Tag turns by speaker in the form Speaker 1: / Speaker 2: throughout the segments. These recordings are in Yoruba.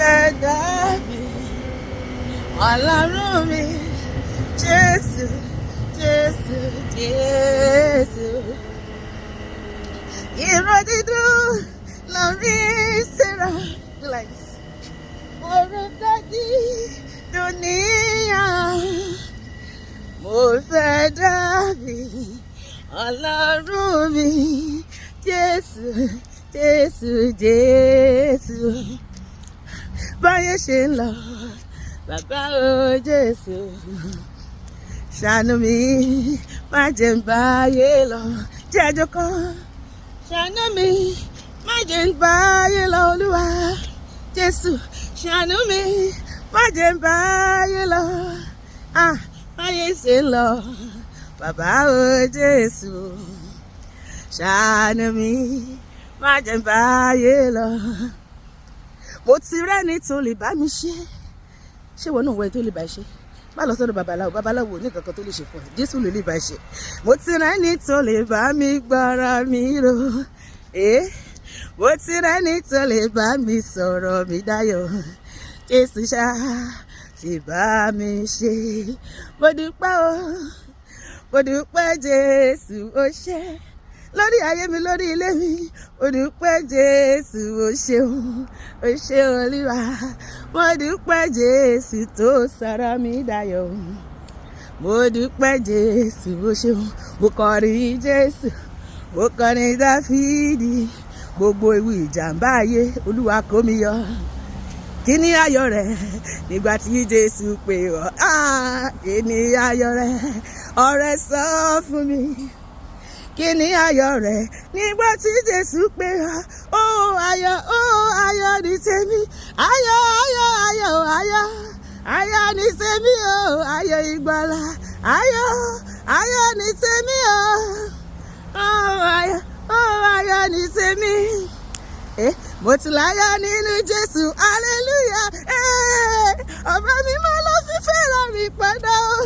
Speaker 1: fẹ́ dàbí Ọlọ́run mi, Jesu, Jesu, Jesu. Ìró dídùn lórí ìṣẹ́ra. Do like this. Ọ̀rọ̀ dájí dùnìyàn. Mo fẹ́ dàbí Ọlọ́run mi, Jesu, Jesu, Jesu. Báyé ṣe ń lọ, bàbá o Jesu. Ṣàánú mi, má jẹ́ n báyé lọ. Jẹ́ àjọ kan. Ṣàánú mi, má jẹ́ n báyé lọ, Olúwa. Jesu, ṣàánú mi, má jẹ́ n báyé lọ. Báyé ṣe ń lọ, bàbá o Jesu. Ṣàánú mi, má jẹ́ n báyé lọ. Mo ti rẹ́ni tó lè bá mi ṣe. Ṣé wọn náà wọ ẹ tó lè bá ṣe? Má lọ sọ́dọ̀ babaláwo ní kankan tó lè ṣe fún ẹ. Jésù ló lè bá ṣe. Mo ti rẹ́ni tó lè bá mi gbára mi ró. Mo ti rẹ́ni tó lè bá mi sọ̀rọ̀ mi dáyọ̀. Jésù ṣá ti bá mi ṣe. Mo dúpẹ́ o, mo dúpẹ́ Jésù ó ṣe. Lórí ayé mi, lórí ilé mi, mo dúpẹ́ Jésù ó ṣeun, ó ṣe Olúwa. Mo dúpẹ́ Jésù tó sọ̀rọ̀ mi dayọ̀. Mo dúpẹ́ Jésù ó ṣeun. Mo kọrin Jésù, mo kọrin Dáfídì. Gbogbo ewu ìjàmbá ayé, Olúwa kó mi yọ. Kí ni ayọ̀ rẹ̀ nígbà tí Jésù pè ọ́? Kí ni ayọ̀ rẹ̀? Ọ̀rẹ́ sọ fún mi. Kí ni ayọ̀ rẹ̀ nígbà tí Jésù pè ọ́? Ayọ̀ ní tèmi. Ayọ̀ ní tèmi o. Ayọ̀ ìgbàlà. Ayọ̀ ní tèmi o. Ayọ̀ ní tèmi. Mo ti láyọ̀ nínú Jésù, hallelujah. Ọba mi máa lọ fífẹ́ ra mi padà o.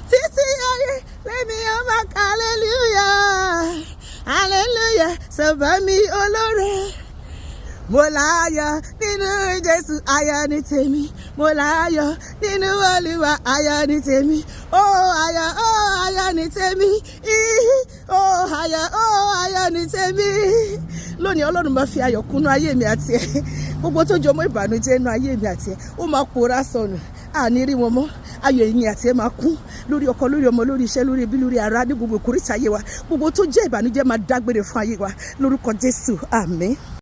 Speaker 1: Títí ayé lẹ́mi ọba hallelujah, hallelujah. Sọ̀bà mi olóore. Mo láyọ̀ nínú Jésù, ayọ̀ ní tèmi. Mo láyọ̀ nínú Olúwa, ayọ̀ ní tèmi. Ayọ̀ ní tèmi. Ayọ̀ ní tèmi. Lónìí Ọlọ́run máa fi ayọ̀ kúnnú ayé mi àti ẹ. Gbogbo tó jọ mọ́ ìbànújẹ́ inú ayé mi àti ẹ, ó máa pòórá sọnù. Àní rí wọn mọ́. Ayọ̀ ìyìn àti ẹ máa kún lórí ọkọ, lórí ọmọ, lórí iṣẹ́, lórí ẹbí, lórí ará, ní gbogbo ìkórìtà ayé wa. Gbogbo tó jẹ́ ìbànújẹ́ máa dágbére fún ayé wa lórúkọ Jésù, àmín.